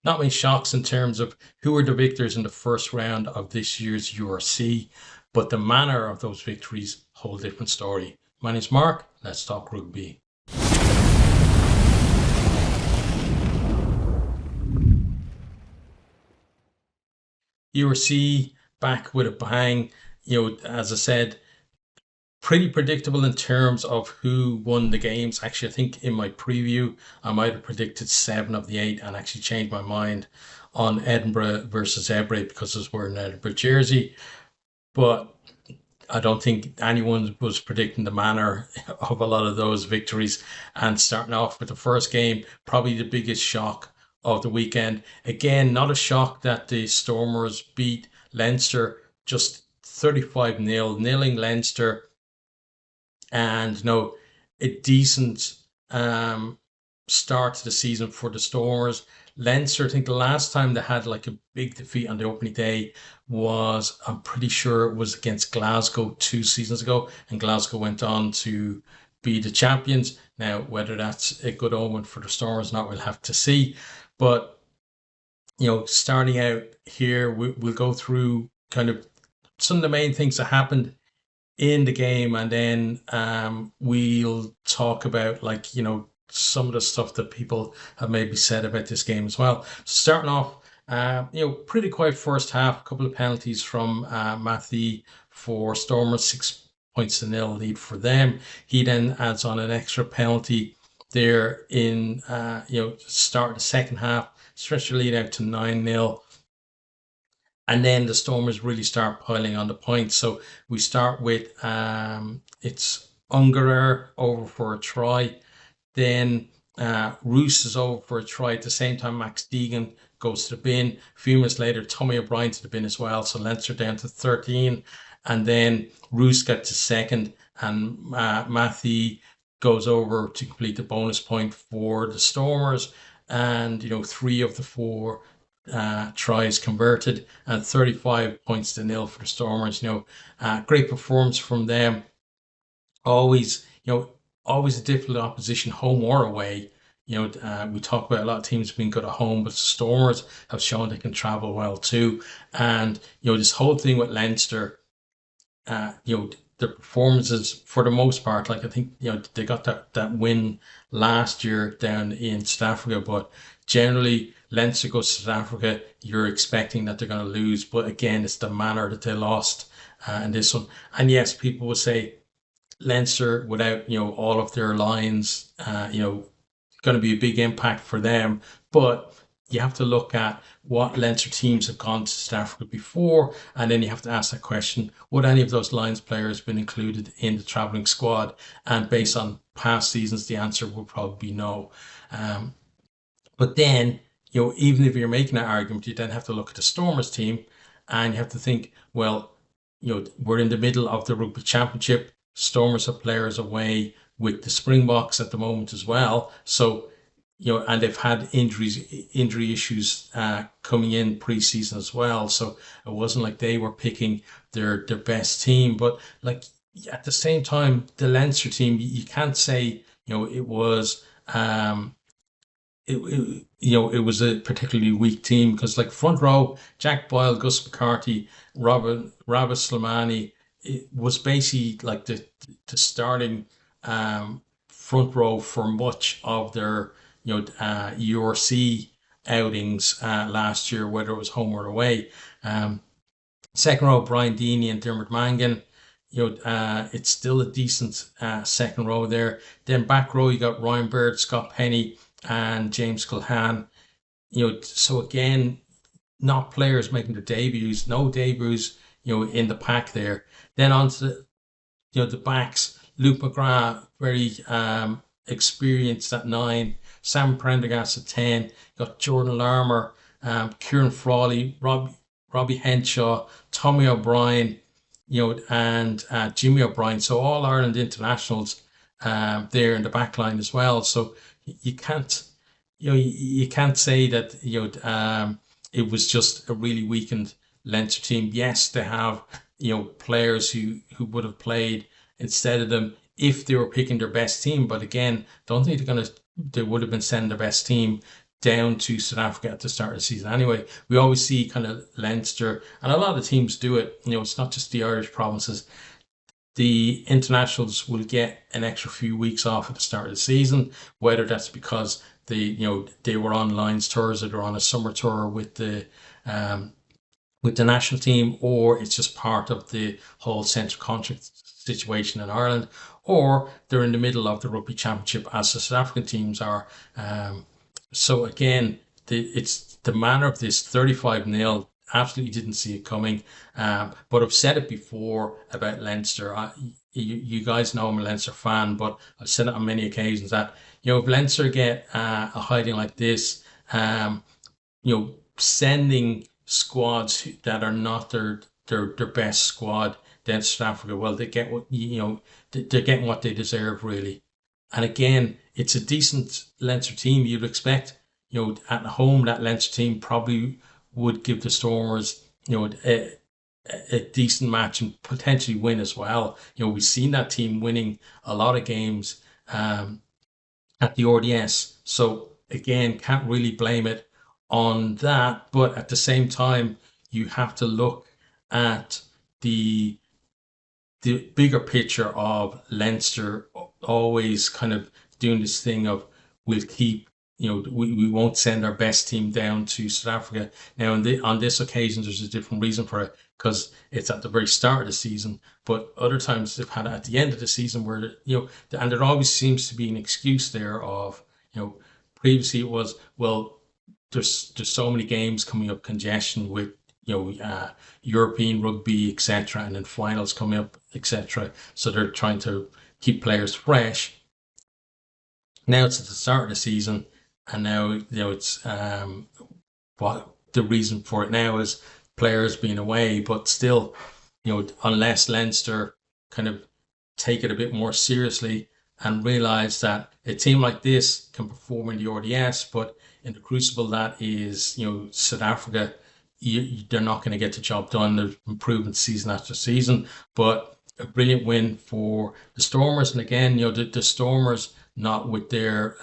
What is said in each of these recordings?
not many shocks in terms of who were the victors in the first round of this year's URC, but the manner of those victories, whole different story. My name's Mark. Let's talk rugby. URC back with a bang. As I said, pretty predictable in terms of who won the games. Actually, I think in my preview, I might have predicted 7 of the 8 and actually changed my mind on Edinburgh versus Zebre because I was wearing an Edinburgh jersey. But I don't think anyone was predicting the manner of a lot of those victories. And starting off with the first game, probably the biggest shock of the weekend. Again, not a shock that the Stormers beat Leinster just 35-0, nailing Leinster. And a decent start to the season for the Stormers. Leinster, I think the last time they had like a big defeat on the opening day was, I'm pretty sure it was against Glasgow 2 seasons ago, and Glasgow went on to be the champions. Now, whether that's a good omen for the Stormers or not, we'll have to see. But, starting out here, we'll go through kind of some of the main things that happened in the game, and then we'll talk about some of the stuff that people have maybe said about this game as well. Starting off, pretty quiet first half. A couple of penalties from Matthew for Stormers, 6-0 lead for them. He then adds on an extra penalty there in start of the second half, stretch the lead out to 9-0. And then the Stormers really start piling on the points. So we start with it's Ungerer over for a try. Then Roos is over for a try. At the same time, Max Deegan goes to the bin. A few minutes later, Tommy O'Brien to the bin as well. So Leinster down to 13. And then Roos gets to second. And Matthew goes over to complete the bonus point for the Stormers. And, 3 of the 4 tries converted, and 35-0 for the Stormers. Great performance from them. Always a difficult opposition, home or away. We talk about a lot of teams being good at home, but the Stormers have shown they can travel well too. And this whole thing with Leinster, the performances for the most part, like I think they got that win last year down in South Africa, but generally Leinster goes to South Africa, you're expecting that they're going to lose, but again, it's the manner that they lost in this one. And yes, people will say Leinster without all of their lines, going to be a big impact for them, but you have to look at what Leinster teams have gone to South Africa before, and then you have to ask that question, would any of those Lions players been included in the travelling squad? And based on past seasons, the answer would probably be no. But then, even if you're making that argument, you then have to look at the Stormers team, and you have to think, well, we're in the middle of the Rugby Championship. Stormers have players away with the Springboks at the moment as well. So, and they've had injury issues coming in pre-season as well. So it wasn't like they were picking their best team. But like at the same time, the Leinster team, you can't say it was it was a particularly weak team, because like front row, Jack Boyle, Gus McCarthy, Rabbit Slimani, it was basically like the starting front row for much of their URC outings last year, whether it was home or away. Second row, Brian Deeney and Dermot Mangan. It's still a decent second row there. Then back row, you got Ryan Baird, Scott Penny, and James Culhan. So again, not players making their debuts, no debuts, in the pack there. Then on to the backs, Luke McGrath, very experienced at 9, Sam Prendergast at 10, got Jordan Larmour, Kieran Frawley, Robbie Henshaw, Tommy O'Brien, and Jimmy O'Brien. So all Ireland internationals there in the back line as well. So you can't say that it was just a really weakened Leinster team. Yes, they have players who would have played instead of them if they were picking their best team. But again, don't think they would have been sending their best team down to South Africa at the start of the season. Anyway, we always see kind of Leinster, and a lot of teams do it. It's not just the Irish provinces. The internationals will get an extra few weeks off at the start of the season, whether that's because they were on Lions tours or they're on a summer tour um, with the national team, or it's just part of the whole central contract situation in Ireland, or they're in the middle of the Rugby Championship as the South African teams are. So again, it's the manner of this 35-0. Absolutely didn't see it coming. But I've said it before about Leinster. You guys know I'm a Leinster fan, but I've said it on many occasions that, if Leinster get a hiding like this, sending squads that are not their best squad then South Africa, well, they get what they're getting what they deserve, really. And again, it's a decent Leinster team. You'd expect, at home, that Leinster team probably would give the Stormers, a decent match and potentially win as well. We've seen that team winning a lot of games at the RDS. So again, can't really blame it on that. But at the same time, you have to look at the bigger picture of Leinster always kind of doing this thing of we'll keep, we won't send our best team down to South Africa. Now, on this occasion, there's a different reason for it because it's at the very start of the season. But other times they've had it at the end of the season where, and there always seems to be an excuse there of, previously it was, well, there's so many games coming up, congestion with European rugby, etc., and then finals coming up, etc. So they're trying to keep players fresh. Now it's at the start of the season, and now it's what the reason for it now is players being away, but still, unless Leinster kind of take it a bit more seriously and realize that a team like this can perform in the RDS, but in the crucible that is, South Africa, they're not going to get the job done. They're improving season after season, but a brilliant win for the Stormers. And again, the Stormers not with their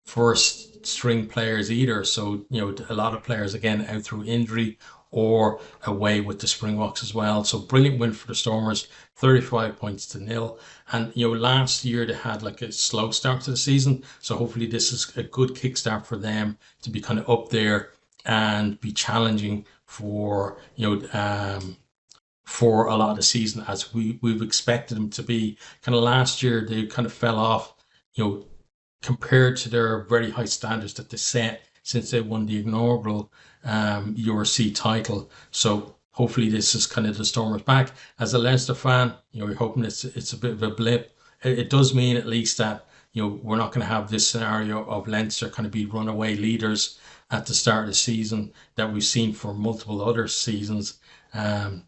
first string players either. So a lot of players again out through injury or away with the Springboks as well. So brilliant win for the Stormers, 35 points to 0. And last year they had like a slow start to the season. So hopefully this is a good kickstart for them to be kind of up there and be challenging for for a lot of the season as we've expected them to be. Kind of last year they kind of fell off, compared to their very high standards that they set since they won the inaugural URC title. So hopefully this is kind of the Stormers back. As a Leinster fan, you're hoping it's a bit of a blip. It does mean at least that we're not going to have this scenario of Leinster kind of be runaway leaders at the start of the season that we've seen for multiple other seasons. And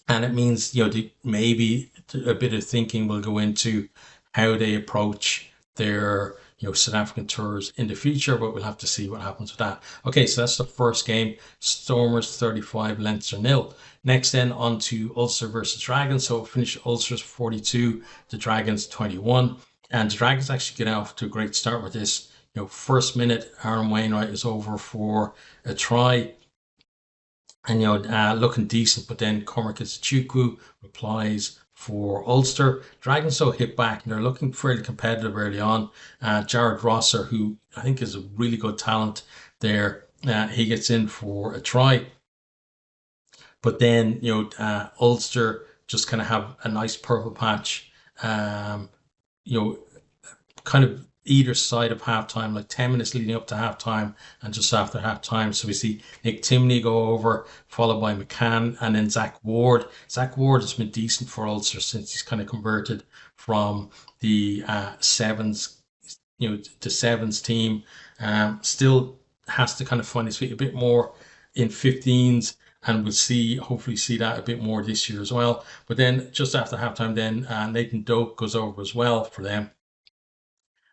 it means maybe a bit of thinking will go into how they approach their South African tours in the future, but we'll have to see what happens with that. Okay, so that's the first game. Stormers 35, Leinster 0. Next then on to Ulster versus Dragons. So finish Ulster's 42, the Dragons 21. And the Dragons actually get off to a great start with this. First minute, Aaron Wainwright is over for a try. And looking decent, but then Cormac Chukwu replies for Ulster. Dragons so hit back and they're looking fairly competitive early on. Jared Rosser, who I think is a really good talent there, he gets in for a try. But then Ulster just kind of have a nice purple patch. Kind of either side of halftime, like 10 minutes leading up to halftime and just after halftime. So we see Nick Timney go over, followed by McCann, and then Zach Ward. Zach Ward has been decent for Ulster since he's kind of converted from the sevens, the sevens team. Still has to kind of find his feet a bit more in 15s. And we'll hopefully see that a bit more this year as well. But then just after halftime, then Nathan Doak goes over as well for them.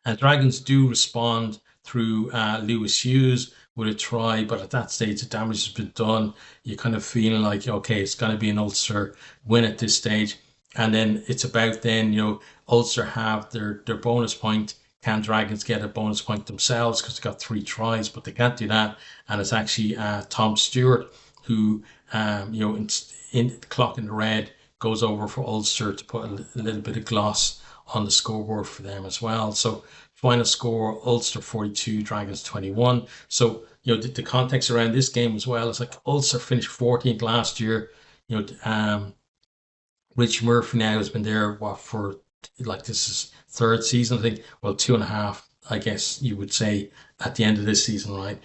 And Dragons do respond through Lewis Hughes with a try, but at that stage the damage has been done. You're kind of feeling like, okay, it's going to be an Ulster win at this stage. And then it's about then, Ulster have their bonus point can Dragons get a bonus point themselves because they got 3 tries, but they can't do that. And it's actually Tom Stewart who, in clock in the red, goes over for Ulster to put a little bit of gloss on the scoreboard for them as well. So final score, Ulster 42, Dragons 21. So, the context around this game as well is like Ulster finished 14th last year. Rich Murphy now has been there for like this is third season, I think. Well, 2.5, I guess you would say at the end of this season, right?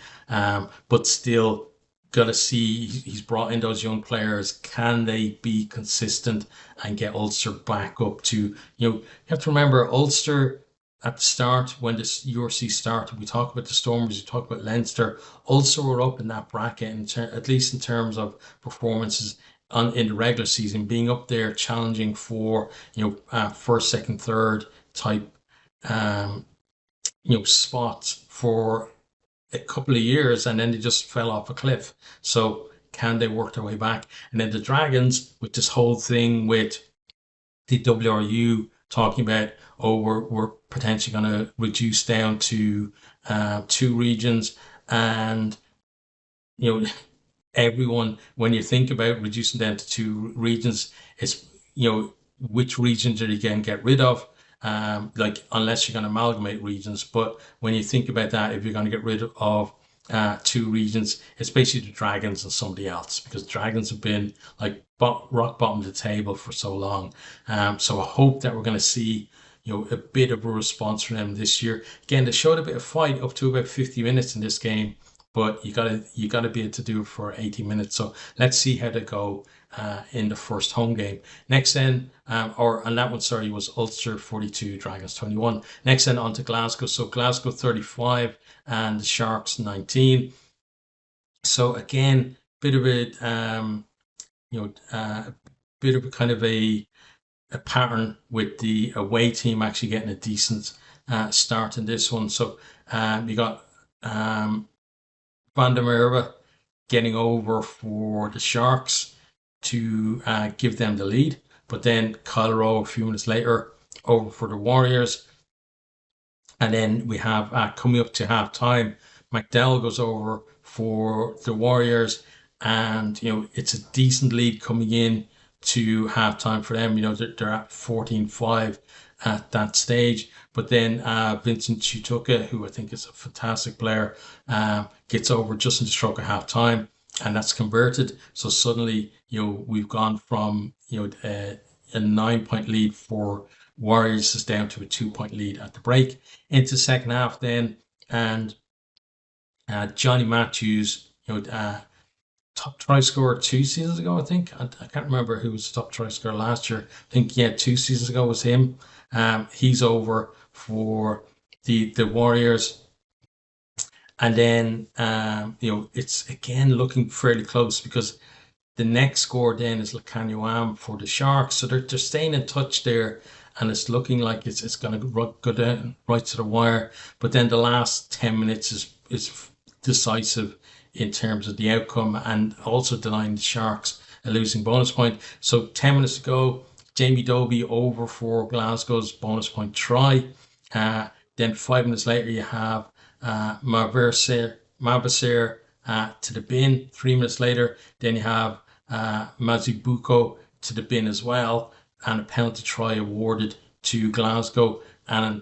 But still, got to see he's brought in those young players. Can they be consistent and get Ulster back up to you have to remember Ulster at the start when this URC started. We talk about the Stormers, we talk about Leinster. Ulster were up in that bracket at least in terms of performances in the regular season, being up there challenging for first, second, third type spots for a couple of years, and then they just fell off a cliff. So can they work their way back? And then the Dragons, with this whole thing with the WRU talking about, we're potentially going to reduce down to 2 regions, and everyone, when you think about reducing down to 2 regions, it's which regions are you going to get rid of? Unless you're going to amalgamate regions. But when you think about that, if you're going to get rid of 2 regions, it's basically the Dragons and somebody else, because Dragons have been like rock bottom of the table for so long. So I hope that we're going to see a bit of a response from them this year. Again, they showed a bit of fight up to about 50 minutes in this game, but you gotta be able to do it for 80 minutes. So let's see how they go in the first home game. Next then, on that one, sorry, was Ulster 42, Dragons 21. Next then on to Glasgow. So Glasgow 35 and the Sharks 19. So again, bit of a kind of a pattern with the away team actually getting a decent start in this one. So you got Van der Merwe getting over for the Sharks to give them the lead. But then Kyle Rowe a few minutes later over for the Warriors. And then we have coming up to half time, McDowell goes over for the Warriors. And, it's a decent lead coming in to half time for them. They're at 14-5 at that stage. But then Vincent Chituka, who I think is a fantastic player, gets over just in the stroke of half time, and that's converted. So suddenly, we've gone from a 9-point lead for Warriors is down to a 2-point lead at the break into the second half. Then and Johnny Matthews, top try scorer 2 seasons ago, I think. I can't remember who was the top try scorer last year. I think 2 seasons ago was him. He's over for the Warriors. And then, it's again looking fairly close, because the next score then is Lacanyuam for the Sharks. So they're staying in touch there, and it's looking like it's going to go down right to the wire. But then the last 10 minutes is decisive in terms of the outcome, and also denying the Sharks a losing bonus point. So 10 minutes to go, Jamie Dobie over for Glasgow's bonus point try. Then 5 minutes later, you have Mavasir to the bin. 3 minutes later, then you have Mazibuko to the bin as well, and a penalty try awarded to Glasgow. And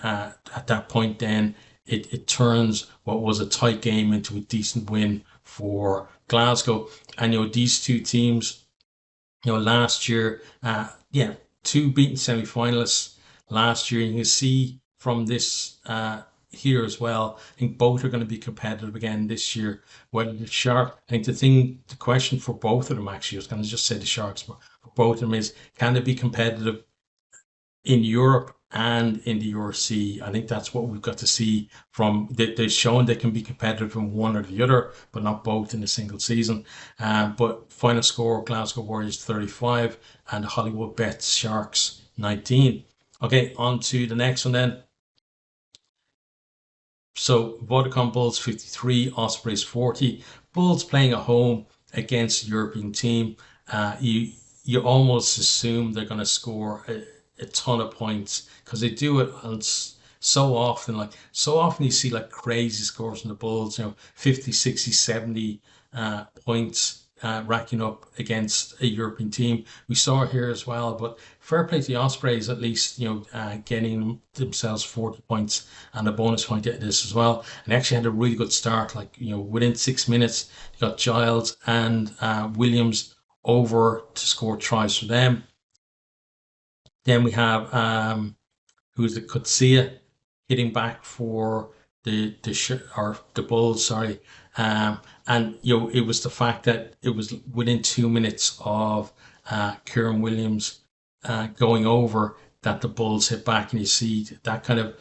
at that point, then it turns what was a tight game into a decent win for Glasgow. And these 2 teams, last year, 2 beaten semi-finalists last year. And you can see from this here as well, I think both are going to be competitive again this year. Whether the Sharks, I think the question for both of them, actually, I was going to just say the Sharks, but for both of them is, can they be competitive in Europe and in the URC? I think that's what we've got to see from. They've shown they can be competitive in one or the other, but not both in a single season. But final score, Glasgow Warriors 35 and Hollywood Bets Sharks 19. Okay, on to the next one then. So Vodacom Bulls 53, Ospreys 40. Bulls playing at home against a European team. You almost assume they're going to score a ton of points, because they do it on So often you see like crazy scores from the Bulls, 50, 60, 70 points racking up against a European team. We saw it here as well, but fair play to the Ospreys, at least, getting themselves 40 points and a bonus point at this as well. And they actually had a really good start, like, within 6 minutes, they got Giles and Williams over to score tries for them. Then we have who's the Kutsia hitting back for the Bulls, sorry. And it was the fact that it was within 2 minutes of Kieran Williams going over that the Bulls hit back, and you see that kind of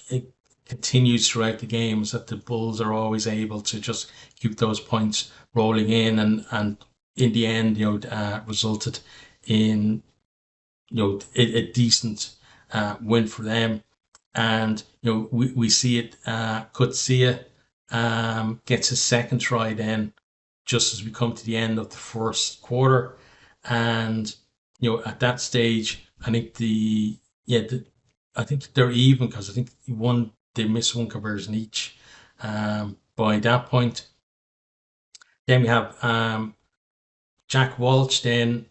it continues throughout the games, that the Bulls are always able to just keep those points rolling in, and in the end, resulted in a decent win for them. And we see it. Kutsia gets his second try then, just as we come to the end of the first quarter, and at that stage, I think I think they're even, because I think they missed one conversion each. By that point, then we have Jack Walsh then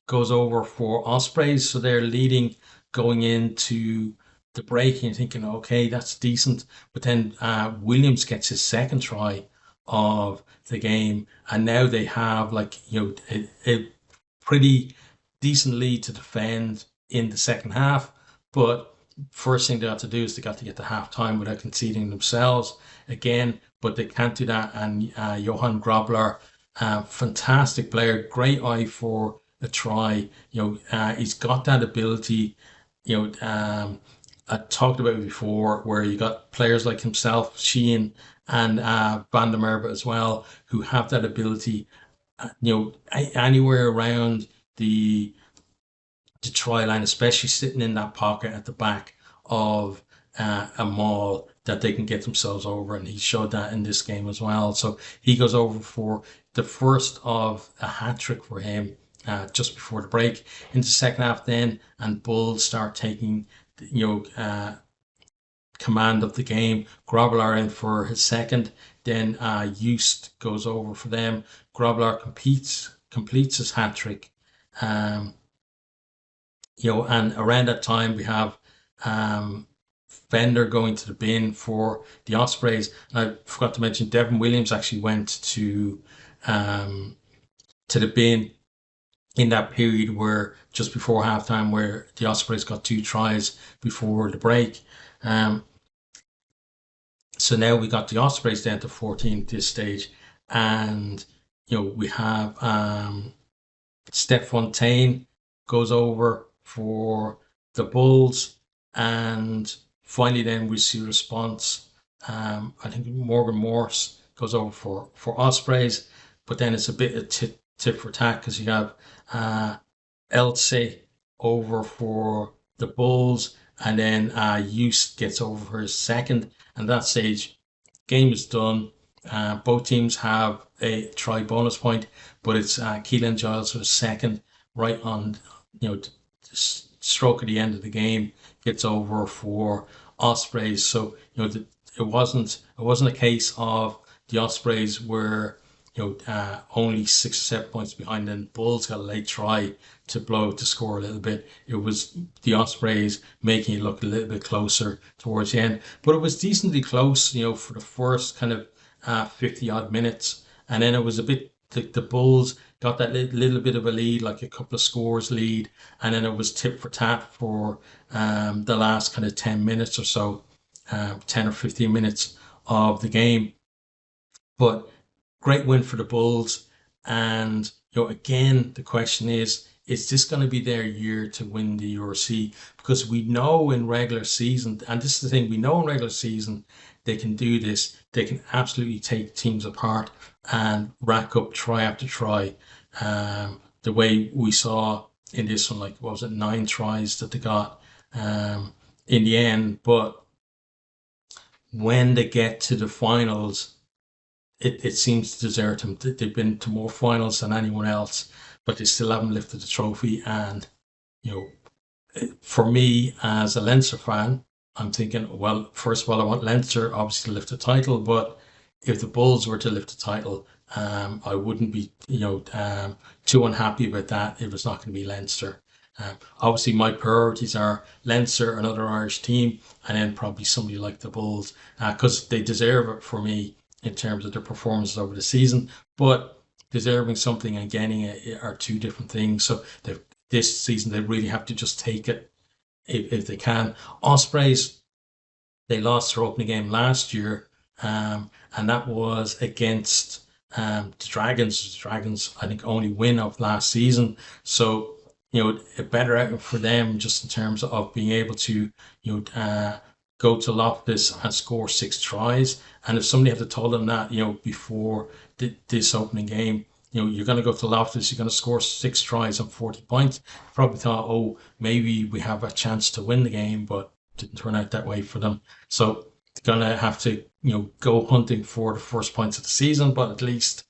goes over for Ospreys, so they're leading going into the break, and you're thinking, okay, that's decent. But then Williams gets his second try of the game, and now they have a pretty decent lead to defend in the second half. But first thing they got to do is they got to get to half time without conceding themselves again, but they can't do that. And Johan Grobler, fantastic player, great eye for a try. He's got that ability. I talked about it before, where you got players like himself, Sheehan, and Van der Merwe as well, who have that ability. Anywhere around the try line, especially sitting in that pocket at the back of a maul, that they can get themselves over, and he showed that in this game as well. So he goes over for the first of a hat trick for him just before the break. Into the second half then, and Bulls start taking command of the game. Grobler in for his second, then Just goes over for them. Grobler completes his hat trick. And around that time we have Fender going to the bin for the Ospreys. And I forgot to mention, Devin Williams actually went to the bin in that period, where just before halftime, where the Ospreys got 2 tries before the break. So now we got the Ospreys down to 14 at this stage, and we have Steph Fontaine goes over for the Bulls, and finally then we see a response. I think Morgan Morse goes over for Ospreys, but then it's a bit of tit for tat, because you have Eltsey over for the Bulls, and then Just gets over for his second. And at that stage, game is done. Both teams have a try bonus point, but it's Keelan Giles for his second, right on the stroke of the end of the game, gets over for Ospreys. So it wasn't a case of the Ospreys were only 6 or 7 points behind, and Bulls got a late try to score a little bit. It was the Ospreys making it look a little bit closer towards the end, but it was decently close, for the first kind of 50 odd minutes, and then it was a bit. The Bulls got that little bit of a lead, like a couple of scores lead, and then it was tit for tat for the last kind of 10 minutes or so, 10 or 15 minutes of the game. But great win for the Bulls. And, again, the question is this going to be their year to win the URC? Because we know in regular season, and this is the thing, we know in regular season they can do this. They can absolutely take teams apart and rack up try after try. The way we saw in this one, like, what was it, 9 tries that they got in the end. But when they get to the finals, it seems to desert them. They've been to more finals than anyone else, but they still haven't lifted the trophy. And for me as a Leinster fan, I'm thinking, well, first of all, I want Leinster obviously to lift the title, but if the Bulls were to lift the title, I wouldn't be, too unhappy about that. It was not going to be Leinster. Obviously, my priorities are Leinster, another Irish team, and then probably somebody like the Bulls, because they deserve it for me in terms of their performances over the season. But deserving something and getting it are two different things. So this season, they really have to just take it if they can. Ospreys, they lost their opening game last year, and that was against the Dragons. The Dragons, I think, only win of last season. So, a better outcome for them just in terms of being able to, go to Loftus and score 6 tries. And if somebody had told them that, before this opening game, you're going to go to Loftus, you're going to score 6 tries and 40 points. Probably thought, oh, maybe we have a chance to win the game, but didn't turn out that way for them. So they're going to have to, go hunting for the first points of the season, but at least,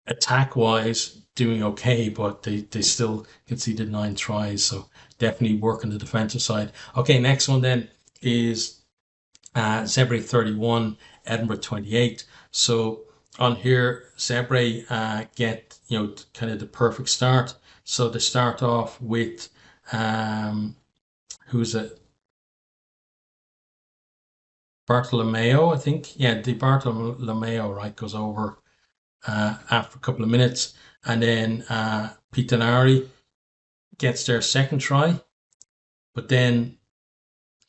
attack wise, doing okay, but they still conceded 9 tries. So definitely work on the defensive side. Okay, next one then is Zebre 31, Edinburgh 28. So on here, Zebre get, kind of the perfect start. So they start off with, who's it? Bartolomeo, I think. Yeah, the Bartolomeo, right, goes over after a couple of minutes. And then Pitanari gets their second try. But then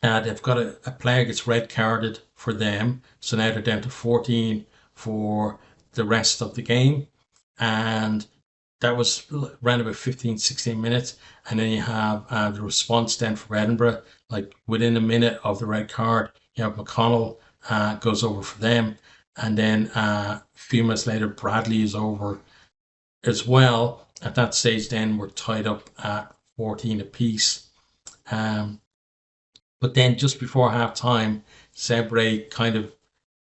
they've got a player gets red carded for them. So now they're down to 14 for the rest of the game. And that was around about 15, 16 minutes. And then you have the response then for Edinburgh. Like within a minute of the red card, you have McConnell goes over for them. And then a few minutes later, Bradley is over as well. At that stage, then we're tied up at 14 apiece. But then just before half time, Zebre kind of,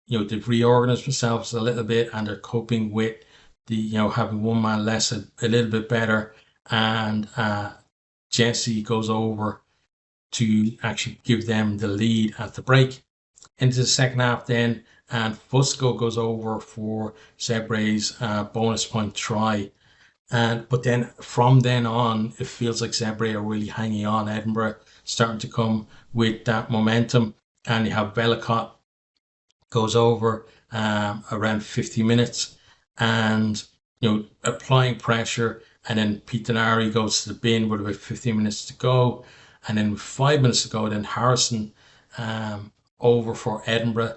they've reorganized themselves a little bit and they're coping with the, having one man less a little bit better. And Jesse goes over to actually give them the lead at the break. Into the second half then, and Fusco goes over for Zebre's bonus point try. But then from then on, it feels like Zebre are really hanging on. Edinburgh starting to come with that momentum, and you have Bellicott goes over around 50 minutes, and applying pressure. And then Pitanari goes to the bin with about 15 minutes to go, and then with 5 minutes to go, then Harrison over for Edinburgh.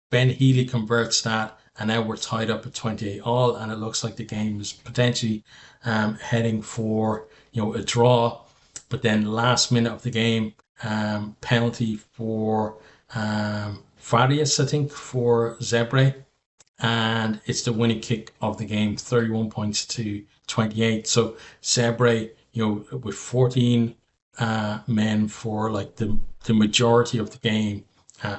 Ben Healy converts that, and now we're tied up at 28 all, and it looks like the game is potentially heading for a draw. But then last minute of the game, penalty for Farias, I think, for Zebre, and it's the winning kick of the game, 31 points to 28. So Zebre, with 14 men for like the majority of the game,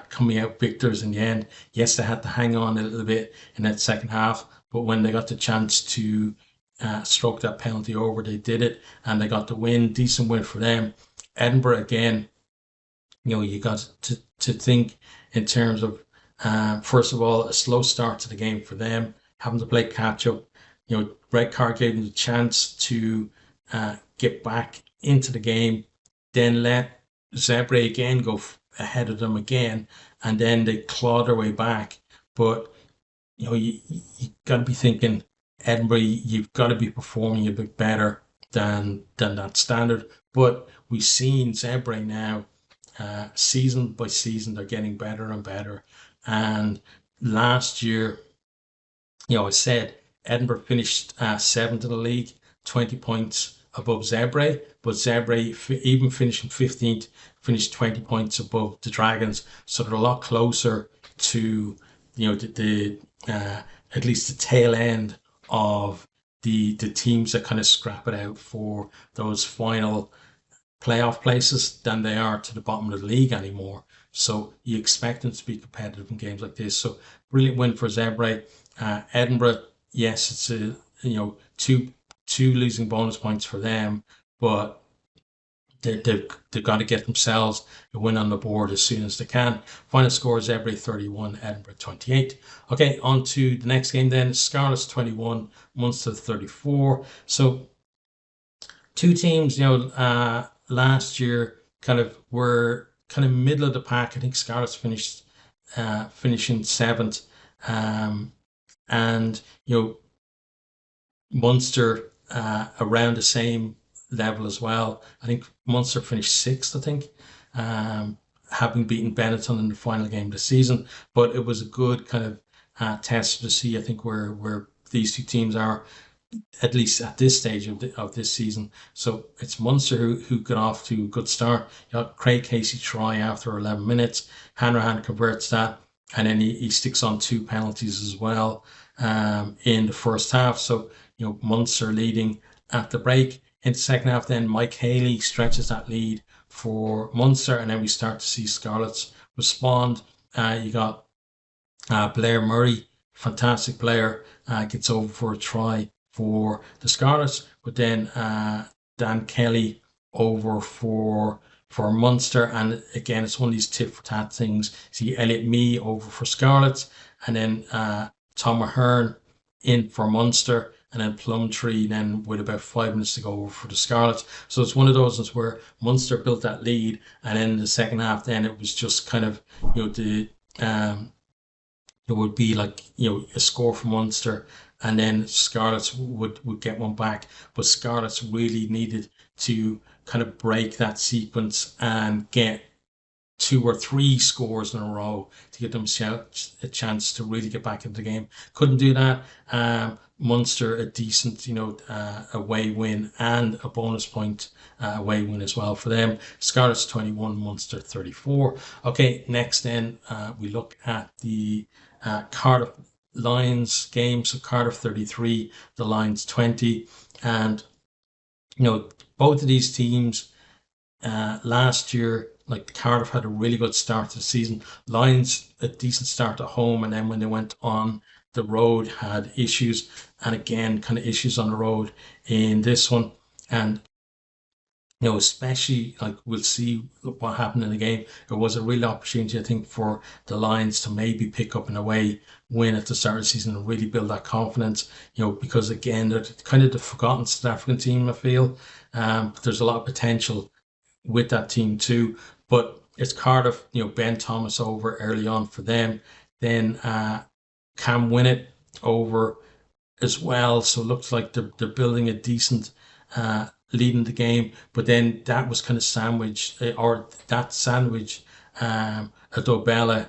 coming out victors in the end. Yes, they had to hang on a little bit in that second half, but when they got the chance to stroke that penalty over, they did it, and they got the win. Decent win for them. Edinburgh again, you got to think in terms of first of all, a slow start to the game for them, having to play catch up. Red card gave them the chance to get back into the game, then let Zebre again go ahead of them again, and then they claw their way back. But you got to be thinking, Edinburgh, you've got to be performing a bit better than that standard. But we've seen Zebre now, season by season, they're getting better and better. And last year, I said Edinburgh finished seventh in the league, 20 points above Zebre, but Zebre, even finishing 15th, finished 20 points above the Dragons. So they're a lot closer to, the at least the tail end of the teams that kind of scrap it out for those final playoff places than they are to the bottom of the league anymore. So you expect them to be competitive in games like this. So brilliant win for Zebre. Edinburgh, yes, it's two losing bonus points for them, but they've got to get themselves a win on the board as soon as they can. Final score is Zebre 31, Edinburgh 28. Okay, on to the next game then. Scarlets 21, Munster 34. So two teams, last year were kind of middle of the pack. I think Scarlets finishing seventh, and Munster around the same level as well. I think Munster finished sixth, I think, having beaten Benetton in the final game of the season. But it was a good kind of test to see, I think, where these two teams are, at least at this stage of this season. So it's Munster who got off to a good start. You got Craig Casey try after 11 minutes. Hanrahan converts that, and then he sticks on two penalties as well in the first half. So, Munster leading at the break. In the second half, then Mike Haley stretches that lead for Munster, and then we start to see Scarlets respond. You got Blair Murray, fantastic player, gets over for a try for the Scarlets, but then Dan Kelly over for Munster, and again it's one of these tit for tat things. See Elliot Mee over for Scarlets, and then Tom Ahern in for Munster, and then Plumtree then with about 5 minutes to go over for the Scarlets. So it's one of those ones where Munster built that lead, and then in the second half then it was just kind of it would be like a score for Munster, and then Scarlets would get one back. But Scarlets really needed to kind of break that sequence and get 2 or 3 scores in a row to give them a chance to really get back into the game. Couldn't do that. Munster a decent away win and a bonus point away win as well for them. Scarlets 21, Munster 34. Okay, next then we look at the Cardiff Lions game. So Cardiff 33, the Lions 20, and both of these teams last year, like Cardiff had a really good start to the season. Lions a decent start at home, and then when they went on the road had issues, and again kind of issues on the road in this one. And especially like we'll see what happened in the game. It was a real opportunity, I think, for the Lions to maybe pick up an away win at the start of the season and really build that confidence. Because again, they're kind of the forgotten South African team, I feel. But there's a lot of potential with that team too. But it's Cardiff, Ben Thomas over early on for them. Then Cam Winnett over as well. So it looks like they're building a decent leading the game, but then that was kind of sandwiched, a Dobella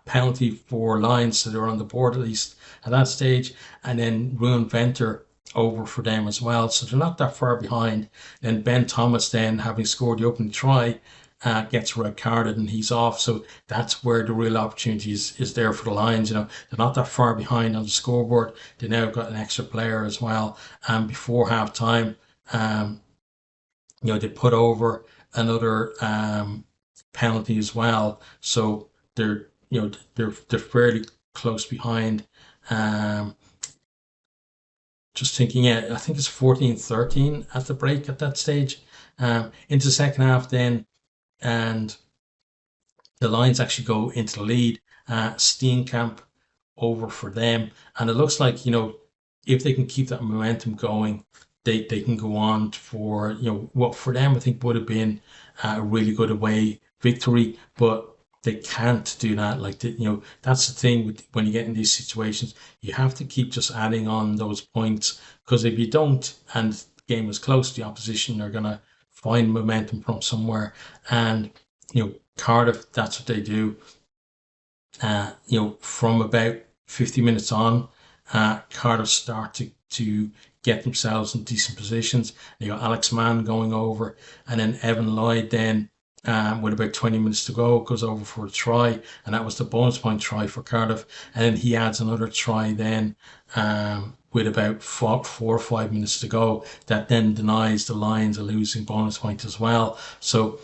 penalty for Lions, so they were on the board at least at that stage, and then Ruan Venter over for them as well, so they're not that far behind. Then Ben Thomas, then having scored the opening try, gets red carded and he's off, so that's where the real opportunity is there for the Lions. They're not that far behind on the scoreboard. They now got an extra player as well, and before half time they put over another penalty as well, so they're fairly close behind. Just thinking, I think it's 14-13 at the break at that stage. Into the second half then, and the Lions actually go into the lead. Steenkamp over for them, and it looks like if they can keep that momentum going, they can go on for what for them I think would have been a really good away victory, but they can't do that. Like that's the thing with when you get in these situations, you have to keep just adding on those points, because if you don't and the game is close, the opposition are gonna find momentum from somewhere, and Cardiff, that's what they do. From about 50 minutes on, Cardiff start to get themselves in decent positions. You got Alex Mann going over, and then Evan Lloyd then with about 20 minutes to go goes over for a try, and that was the bonus point try for Cardiff, and then he adds another try then with about 4 or 5 minutes to go, that then denies the Lions a losing bonus point as well. So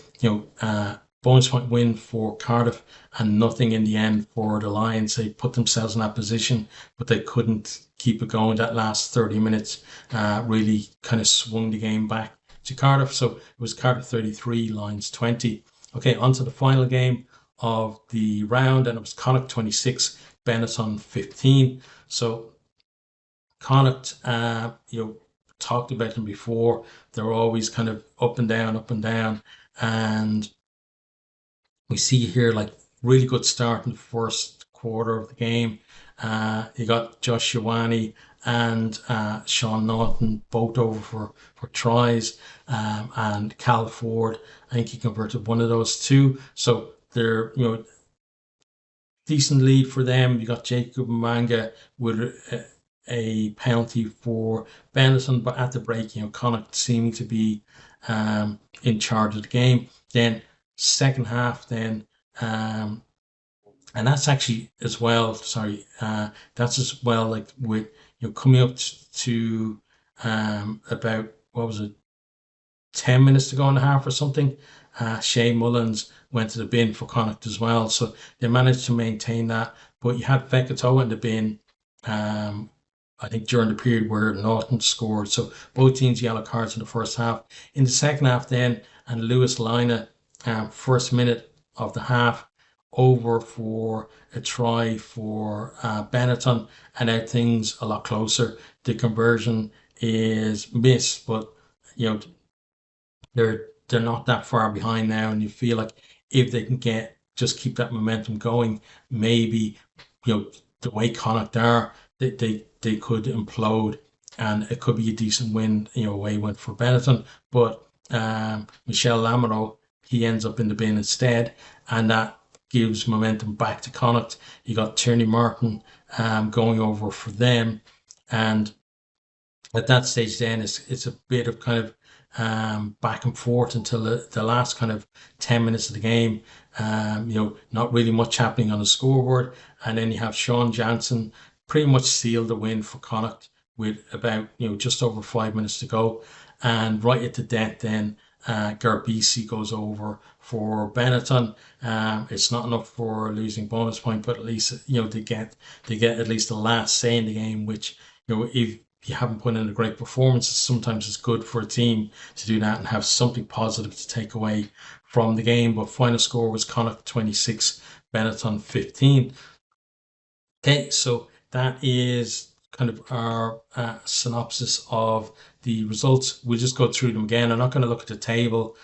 bonus point win for Cardiff and nothing in the end for the Lions. They put themselves in that position, but they couldn't keep it going. That last 30 minutes really kind of swung the game back to Cardiff. So it was Cardiff 33, Lions 20. Okay, on to the final game of the round, and it was Connacht 26, Benetton 15. So Connacht, talked about them before. They're always kind of up and down, and we see here like really good start in the first quarter of the game. You got Josh Ioane and Sean Naughton both over for tries, and Cal Ford, I think he converted one of those two. So they're decent lead for them. You got Jacob Manga with a penalty for Benetton, but at the break, Connacht seeming to be in charge of the game. Then second half, then and that's actually as well. Sorry, that's as well like with coming up to about what was it, 10 minutes to go in the half or something. Shea Mullins went to the bin for Connacht as well, so they managed to maintain that. But you had Fekitoa in the bin. I think during the period where Norton scored. So both teams yellow cards in the first half. In the second half then, and Lewis Lina, first minute of the half, over for a try for Benetton, and now things a lot closer. The conversion is missed, but they're not that far behind now, and you feel like if they can just keep that momentum going, maybe the way Connacht are, they could implode, and it could be a decent win, away win for Benetton. But Michel Lamoureux, he ends up in the bin instead, and that gives momentum back to Connacht. You got Tierney Martin going over for them, and at that stage then it's a bit of kind of back and forth until the last kind of 10 minutes of the game. Not really much happening on the scoreboard, and then you have Sean Jansen pretty much sealed the win for Connacht with about just over 5 minutes to go, and right at the death then Garbisi goes over for Benetton. It's not enough for a losing bonus point, but at least they get at least the last say in the game, which if you haven't put in a great performance, sometimes it's good for a team to do that and have something positive to take away from the game. But final score was Connacht 26, Benetton 15. Okay, so that is kind of our synopsis of the results. We'll just go through them again. I'm not going to look at the table,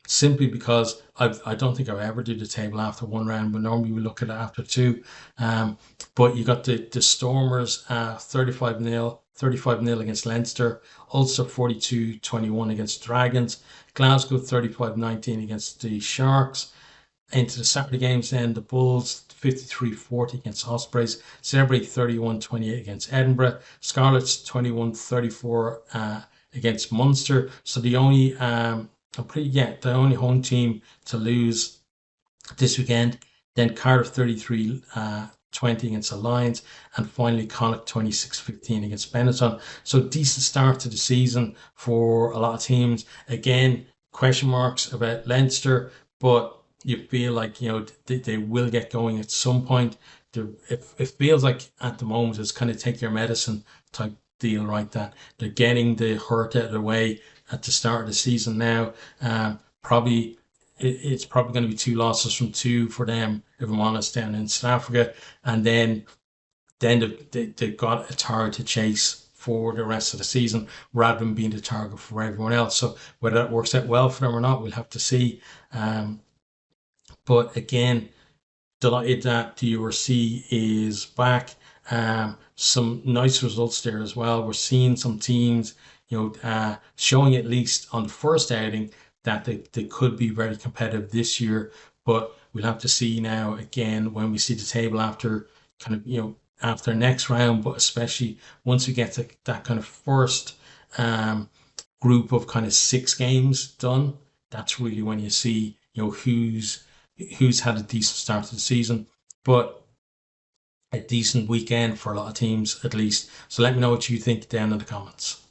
simply because I don't think I ever do the table after one round, but normally we look at it after two. But you got the Stormers 35-0 against Leinster, Ulster 42-21 against Dragons, Glasgow 35-19 against the Sharks. Into the Saturday games then, the Bulls 53-40 against Ospreys, Zebre 31-28 against Edinburgh, Scarlets 21-34 against Munster. So the only the only home team to lose this weekend. Then Cardiff 33-20 against the Lions, and finally Connacht 26-15 against Benetton. So decent start to the season for a lot of teams. Again, question marks about Leinster, but you feel like they will get going at some point. It feels like at the moment it's kind of take your medicine type deal, right? That they're getting the hurt out of the way at the start of the season now. It's probably going to be 2 losses from 2 for them, if I'm honest, down in South Africa, and then they've got a target to chase for the rest of the season rather than being the target for everyone else. So whether that works out well for them or not, we'll have to see. But again, delighted that the URC is back. Some nice results there as well. We're seeing some teams, showing at least on the first outing that they could be very competitive this year. But we'll have to see now again when we see the table after kind of, after next round, but especially once we get to that kind of first group of kind of 6 games done. That's really when you see, who's had a decent start to the season, but a decent weekend for a lot of teams at least. So let me know what you think down in the comments.